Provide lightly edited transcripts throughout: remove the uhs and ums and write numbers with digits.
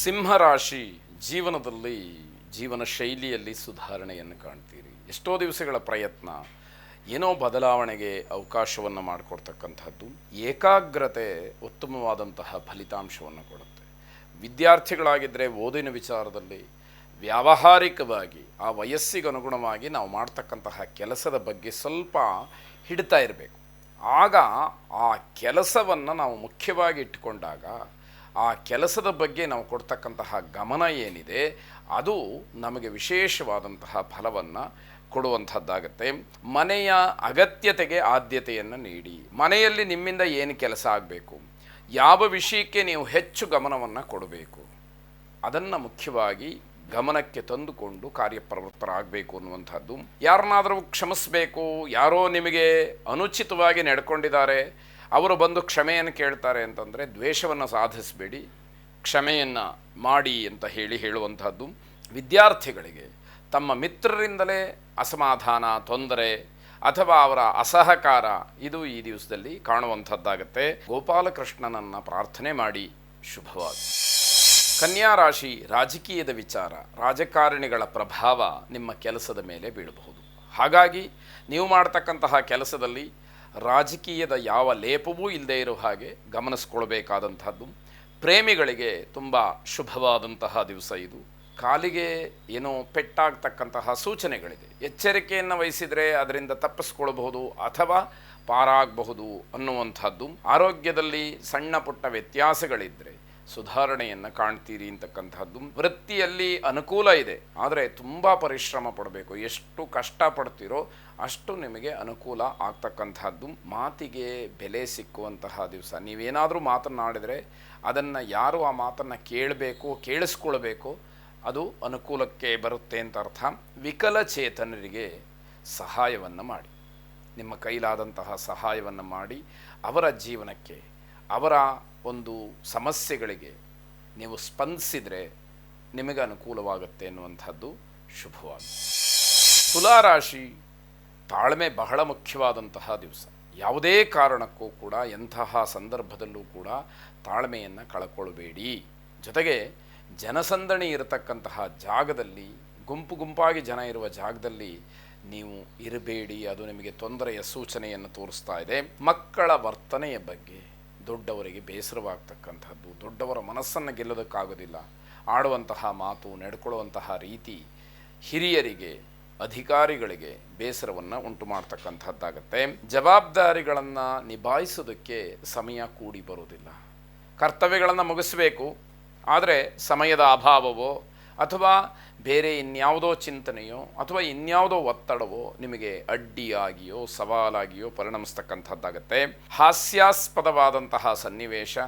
ಸಿಂಹರಾಶಿ ಜೀವನದಲ್ಲಿ ಜೀವನ ಶೈಲಿಯಲ್ಲಿ ಸುಧಾರಣೆಯನ್ನು ಕಾಣ್ತೀರಿ. ಎಷ್ಟೋ ದಿವಸಗಳ ಪ್ರಯತ್ನ ಏನೋ ಬದಲಾವಣೆಗೆ ಅವಕಾಶವನ್ನು ಮಾಡಿಕೊಡ್ತಕ್ಕಂಥದ್ದು. ಏಕಾಗ್ರತೆ ಉತ್ತಮವಾದಂತಹ ಫಲಿತಾಂಶವನ್ನು ಕೊಡುತ್ತೆ. ವಿದ್ಯಾರ್ಥಿಗಳಾಗಿದ್ದರೆ ಓದಿನ ವಿಚಾರದಲ್ಲಿ ವ್ಯಾವಹಾರಿಕವಾಗಿ ಆ ವಯಸ್ಸಿಗನುಗುಣವಾಗಿ ನಾವು ಮಾಡ್ತಕ್ಕಂತಹ ಕೆಲಸದ ಬಗ್ಗೆ ಸ್ವಲ್ಪ ಹಿಡ್ತಾ ಇರಬೇಕು. ಆಗ ಆ ಕೆಲಸವನ್ನು ನಾವು ಮುಖ್ಯವಾಗಿ ಇಟ್ಟುಕೊಂಡಾಗ ಆ ಕೆಲಸದ ಬಗ್ಗೆ ನಾವು ಕೊಡ್ತಕ್ಕಂತಹ ಗಮನ ಏನಿದೆ ಅದು ನಮಗೆ ವಿಶೇಷವಾದಂತಹ ಫಲವನ್ನು ಕೊಡುವಂಥದ್ದಾಗತ್ತೆ. ಮನೆಯ ಅಗತ್ಯತೆಗೆ ಆದ್ಯತೆಯನ್ನು ನೀಡಿ. ಮನೆಯಲ್ಲಿ ನಿಮ್ಮಿಂದ ಏನು ಕೆಲಸ ಆಗಬೇಕು, ಯಾವ ವಿಷಯಕ್ಕೆ ನೀವು ಹೆಚ್ಚು ಗಮನವನ್ನು ಕೊಡಬೇಕು, ಅದನ್ನು ಮುಖ್ಯವಾಗಿ ಗಮನಕ್ಕೆ ತಂದುಕೊಂಡು ಕಾರ್ಯಪ್ರವೃತ್ತರಾಗಬೇಕು ಅನ್ನುವಂಥದ್ದು. ಯಾರನ್ನಾದರೂ ಕ್ಷಮಿಸಬೇಕು, ಯಾರೋ ನಿಮಗೆ ಅನುಚಿತವಾಗಿ ನಡ್ಕೊಂಡಿದ್ದಾರೆ, ಅವರು ಬಂದು ಕ್ಷಮೆಯನ್ನು ಕೇಳ್ತಾರೆ ಅಂತಂದರೆ ದ್ವೇಷವನ್ನು ಸಾಧಿಸಬೇಡಿ, ಕ್ಷಮೆಯನ್ನು ಮಾಡಿ ಅಂತ ಹೇಳುವಂಥದ್ದು. ವಿದ್ಯಾರ್ಥಿಗಳಿಗೆ ತಮ್ಮ ಮಿತ್ರರಿಂದಲೇ ಅಸಮಾಧಾನ, ತೊಂದರೆ ಅಥವಾ ಅವರ ಅಸಹಕಾರ ಇದು ಈ ದಿವಸದಲ್ಲಿ ಕಾಣುವಂಥದ್ದಾಗತ್ತೆ. ಗೋಪಾಲಕೃಷ್ಣನನ್ನು ಪ್ರಾರ್ಥನೆ ಮಾಡಿ. ಶುಭವಾಗಿ. ಕನ್ಯಾ ರಾಶಿ ರಾಜಕೀಯದ ವಿಚಾರ, ರಾಜಕಾರಣಿಗಳ ಪ್ರಭಾವ ನಿಮ್ಮ ಕೆಲಸದ ಮೇಲೆ ಬೀಳಬಹುದು. ಹಾಗಾಗಿ ನೀವು ಮಾಡ್ತಕ್ಕಂತಹ ಕೆಲಸದಲ್ಲಿ ರಾಜಕೀಯದ ಯಾವ ಲೇಪವೂ ಇಲ್ಲದೆ ಇರೋ ಹಾಗೆ ಗಮನಿಸ್ಕೊಳ್ಬೇಕಾದಂಥದ್ದು. ಪ್ರೇಮಿಗಳಿಗೆ ತುಂಬ ಶುಭವಾದಂತಹ ದಿವಸ ಇದು. ಕಾಲಿಗೆ ಏನೋ ಪೆಟ್ಟಾಗ್ತಕ್ಕಂತಹ ಸೂಚನೆಗಳಿದೆ. ಎಚ್ಚರಿಕೆಯನ್ನು ವಹಿಸಿದರೆ ಅದರಿಂದ ತಪ್ಪಿಸ್ಕೊಳ್ಬಹುದು ಅಥವಾ ಪಾರಾಗಬಹುದು ಅನ್ನುವಂಥದ್ದು. ಆರೋಗ್ಯದಲ್ಲಿ ಸಣ್ಣ ಪುಟ್ಟ ವ್ಯತ್ಯಾಸಗಳಿದ್ದರೆ ಸುಧಾರಣೆಯನ್ನು ಕಾಣ್ತೀರಿ ಅಂತಕ್ಕಂಥದ್ದು. ವೃತ್ತಿಯಲ್ಲಿ ಅನುಕೂಲ ಇದೆ, ಆದರೆ ತುಂಬ ಪರಿಶ್ರಮ ಪಡಬೇಕು. ಎಷ್ಟು ಕಷ್ಟಪಡ್ತೀರೋ ಅಷ್ಟು ನಿಮಗೆ ಅನುಕೂಲ ಆಗ್ತಕ್ಕಂಥದ್ದು. ಮಾತಿಗೆ ಬೆಲೆ ಸಿಕ್ಕುವಂತಹ ದಿವಸ. ನೀವೇನಾದರೂ ಮಾತನ್ನಾಡಿದರೆ ಅದನ್ನು ಯಾರು ಆ ಮಾತನ್ನು ಕೇಳಿಸ್ಕೊಳ್ಬೇಕು ಅದು ಅನುಕೂಲಕ್ಕೆ ಬರುತ್ತೆ ಅಂತ ಅರ್ಥ. ವಿಕಲಚೇತನರಿಗೆ ಸಹಾಯವನ್ನು ಮಾಡಿ. ನಿಮ್ಮ ಕೈಲಾದಂತಹ ಸಹಾಯವನ್ನು ಮಾಡಿ ಅವರ ಜೀವನಕ್ಕೆ, ಅವರ ಒಂದು ಸಮಸ್ಯೆಗಳಿಗೆ ನೀವು ಸ್ಪಂದಿಸಿದರೆ ನಿಮಗೆ ಅನುಕೂಲವಾಗುತ್ತೆ ಎನ್ನುವಂಥದ್ದು ಶುಭವಾಗಿ. ತುಲಾರಾಶಿ ತಾಳ್ಮೆ ಬಹಳ ಮುಖ್ಯವಾದಂತಹ ದಿವಸ. ಯಾವುದೇ ಕಾರಣಕ್ಕೂ ಕೂಡ ಎಂತಹ ಸಂದರ್ಭದಲ್ಲೂ ಕೂಡ ತಾಳ್ಮೆಯನ್ನು ಕಳ್ಕೊಳ್ಬೇಡಿ. ಜೊತೆಗೆ ಜನಸಂದಣಿ ಇರತಕ್ಕಂತಹ ಜಾಗದಲ್ಲಿ, ಗುಂಪಾಗಿ ಜನ ಇರುವ ಜಾಗದಲ್ಲಿ ನೀವು ಇರಬೇಡಿ. ಅದು ನಿಮಗೆ ತೊಂದರೆಯ ಸೂಚನೆಯನ್ನು ತೋರಿಸ್ತಾ ಇದೆ. ಮಕ್ಕಳ ವರ್ತನೆಯ ಬಗ್ಗೆ ದೊಡ್ಡವರಿಗೆ ಬೇಸರವಾಗ್ತಕ್ಕಂಥದ್ದು. ದೊಡ್ಡವರ ಮನಸ್ಸನ್ನು ಗೆಲ್ಲೋದಕ್ಕಾಗೋದಿಲ್ಲ. ಆಡುವಂತಹ ಮಾತು, ನಡ್ಕೊಳ್ಳುವಂತಹ ರೀತಿ ಹಿರಿಯರಿಗೆ, ಅಧಿಕಾರಿಗಳಿಗೆ ಬೇಸರವನ್ನು ಉಂಟು ಮಾಡ್ತಕ್ಕಂಥದ್ದಾಗತ್ತೆ. ಜವಾಬ್ದಾರಿಗಳನ್ನು ನಿಭಾಯಿಸೋದಕ್ಕೆ ಸಮಯ ಕೂಡಿ ಬರೋದಿಲ್ಲ. ಕರ್ತವ್ಯಗಳನ್ನು ಮುಗಿಸಬೇಕು, ಆದರೆ ಸಮಯದ ಅಭಾವವೋ ಅಥವಾ ಬೇರೆ ಇನ್ಯಾವುದೋ ಚಿಂತನೆಯೋ ಅಥವಾ ಇನ್ಯಾವುದೋ ಒತ್ತಡವೋ ನಿಮಗೆ ಅಡ್ಡಿಯಾಗಿಯೋ ಸವಾಲಾಗಿಯೋ ಪರಿಣಮಿಸ್ತಕ್ಕಂಥದ್ದಾಗತ್ತೆ. ಹಾಸ್ಯಾಸ್ಪದವಾದಂತಹ ಸನ್ನಿವೇಶ,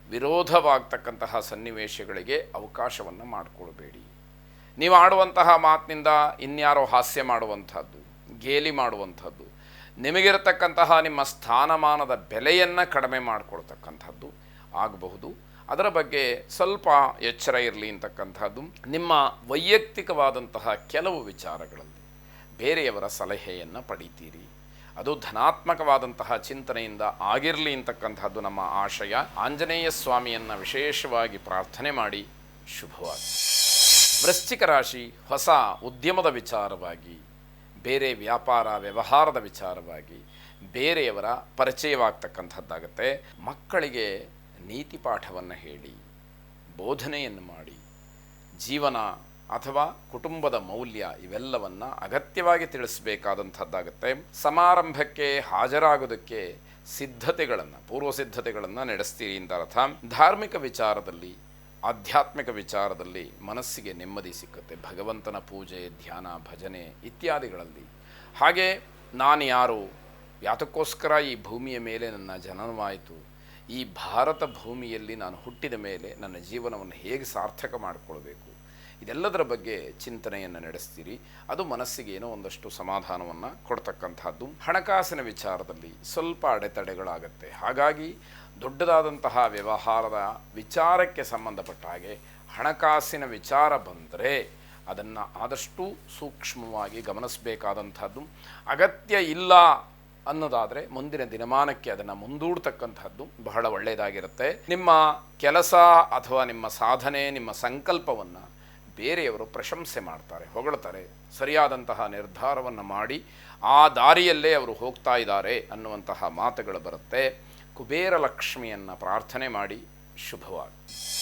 ವಿರೋಧವಾಗ್ತಕ್ಕಂತಹ ಸನ್ನಿವೇಶಗಳಿಗೆ ಅವಕಾಶವನ್ನು ಮಾಡಿಕೊಳ್ಬೇಡಿ. ನೀವು ಆಡುವಂತಹ ಮಾತಿನಿಂದ ಇನ್ಯಾರೋ ಹಾಸ್ಯ ಮಾಡುವಂಥದ್ದು, ಗೇಲಿ ಮಾಡುವಂಥದ್ದು, ನಿಮಗಿರತಕ್ಕಂತಹ ನಿಮ್ಮ ಸ್ಥಾನಮಾನದ ಬೆಲೆಯನ್ನು ಕಡಿಮೆ ಮಾಡಿಕೊಳ್ತಕ್ಕಂಥದ್ದು ಆಗಬಹುದು. ಅದರ ಬಗ್ಗೆ ಸ್ವಲ್ಪ ಎಚ್ಚರ ಇರಲಿ ಅಂತಕ್ಕಂಥದ್ದು. ನಿಮ್ಮ ವೈಯಕ್ತಿಕವಾದಂತಹ ಕೆಲವು ವಿಚಾರಗಳಲ್ಲಿ ಬೇರೆಯವರ ಸಲಹೆಯನ್ನು ಪಡಿತೀರಿ. ಅದು ಧನಾತ್ಮಕವಾದಂತಹ ಚಿಂತನೆಯಿಂದ ಆಗಿರಲಿ ಅಂತಕ್ಕಂಥದ್ದು ನಮ್ಮ ಆಶಯ. ಆಂಜನೇಯ ಸ್ವಾಮಿಯನ್ನು ವಿಶೇಷವಾಗಿ ಪ್ರಾರ್ಥನೆ ಮಾಡಿ. ಶುಭವಾಗಿ. ವೃಶ್ಚಿಕ ರಾಶಿ ಹೊಸ ಉದ್ಯಮದ ವಿಚಾರವಾಗಿ, ಬೇರೆ ವ್ಯಾಪಾರ ವ್ಯವಹಾರದ ವಿಚಾರವಾಗಿ ಬೇರೆಯವರ ಪರಿಚಯವಾಗ್ತಕ್ಕಂಥದ್ದಾಗತ್ತೆ. ಮಕ್ಕಳಿಗೆ ನೀತಿ ಪಾಠವನ್ನು ಹೇಳಿ, ಬೋಧನೆಯನ್ನು ಮಾಡಿ, ಜೀವನ ಅಥವಾ ಕುಟುಂಬದ ಮೌಲ್ಯ ಇವೆಲ್ಲವನ್ನು ಅಗತ್ಯವಾಗಿ ತಿಳಿಸಬೇಕಾದಂಥದ್ದಾಗತ್ತೆ. ಸಮಾರಂಭಕ್ಕೆ ಹಾಜರಾಗೋದಕ್ಕೆ ಪೂರ್ವ ಸಿದ್ಧತೆಗಳನ್ನು ನಡೆಸ್ತೀರಿ ಅಂತ ಅರ್ಥ. ಧಾರ್ಮಿಕ ವಿಚಾರದಲ್ಲಿ, ಆಧ್ಯಾತ್ಮಿಕ ವಿಚಾರದಲ್ಲಿ ಮನಸ್ಸಿಗೆ ನೆಮ್ಮದಿ ಸಿಕ್ಕುತ್ತೆ. ಭಗವಂತನ ಪೂಜೆ, ಧ್ಯಾನ, ಭಜನೆ ಇತ್ಯಾದಿಗಳಲ್ಲಿ. ಹಾಗೆ ನಾನು ಯಾರು, ಯಾತಕ್ಕೋಸ್ಕರ ಈ ಭೂಮಿಯ ಮೇಲೆ ನನ್ನ ಜನನವಾಯಿತು, ಈ ಭಾರತ ಭೂಮಿಯಲ್ಲಿ ನಾನು ಹುಟ್ಟಿದ ಮೇಲೆ ನನ್ನ ಜೀವನವನ್ನು ಹೇಗೆ ಸಾರ್ಥಕ ಮಾಡಿಕೊಳ್ಬೇಕು, ಇದೆಲ್ಲದರ ಬಗ್ಗೆ ಚಿಂತನೆಯನ್ನು ನಡೆಸ್ತೀರಿ. ಅದು ಮನಸ್ಸಿಗೆ ಏನೋ ಒಂದಷ್ಟು ಸಮಾಧಾನವನ್ನು ಕೊಡ್ತಕ್ಕಂಥದ್ದು. ಹಣಕಾಸಿನ ವಿಚಾರದಲ್ಲಿ ಸ್ವಲ್ಪ ಅಡೆತಡೆಗಳಾಗತ್ತೆ. ಹಾಗಾಗಿ ದೊಡ್ಡದಾದಂತಹ ವ್ಯವಹಾರದ ವಿಚಾರಕ್ಕೆ ಸಂಬಂಧಪಟ್ಟ ಹಾಗೆ ಹಣಕಾಸಿನ ವಿಚಾರ ಬಂದರೆ ಅದನ್ನು ಆದಷ್ಟು ಸೂಕ್ಷ್ಮವಾಗಿ ಗಮನಿಸಬೇಕಾದಂಥದ್ದು. ಅಗತ್ಯ ಇಲ್ಲ ಅನ್ನೋದಾದರೆ ಮುಂದಿನ ದಿನಮಾನಕ್ಕೆ ಅದನ್ನು ಮುಂದೂಡ್ತಕ್ಕಂಥದ್ದು ಬಹಳ ಒಳ್ಳೆಯದಾಗಿರುತ್ತೆ. ನಿಮ್ಮ ಕೆಲಸ ಅಥವಾ ನಿಮ್ಮ ಸಾಧನೆ, ನಿಮ್ಮ ಸಂಕಲ್ಪವನ್ನು ಬೇರೆಯವರು ಪ್ರಶಂಸೆ ಮಾಡ್ತಾರೆ, ಹೊಗಳ್ತಾರೆ. ಸರಿಯಾದಂತಹ ನಿರ್ಧಾರವನ್ನು ಮಾಡಿ ಆ ದಾರಿಯಲ್ಲೇ ಅವರು ಹೋಗ್ತಾ ಇದ್ದಾರೆ ಅನ್ನುವಂತಹ ಮಾತುಗಳು ಬರುತ್ತೆ. ಕುಬೇರ ಲಕ್ಷ್ಮಿಯನ್ನು ಪ್ರಾರ್ಥನೆ ಮಾಡಿ. ಶುಭವಾಗಿ.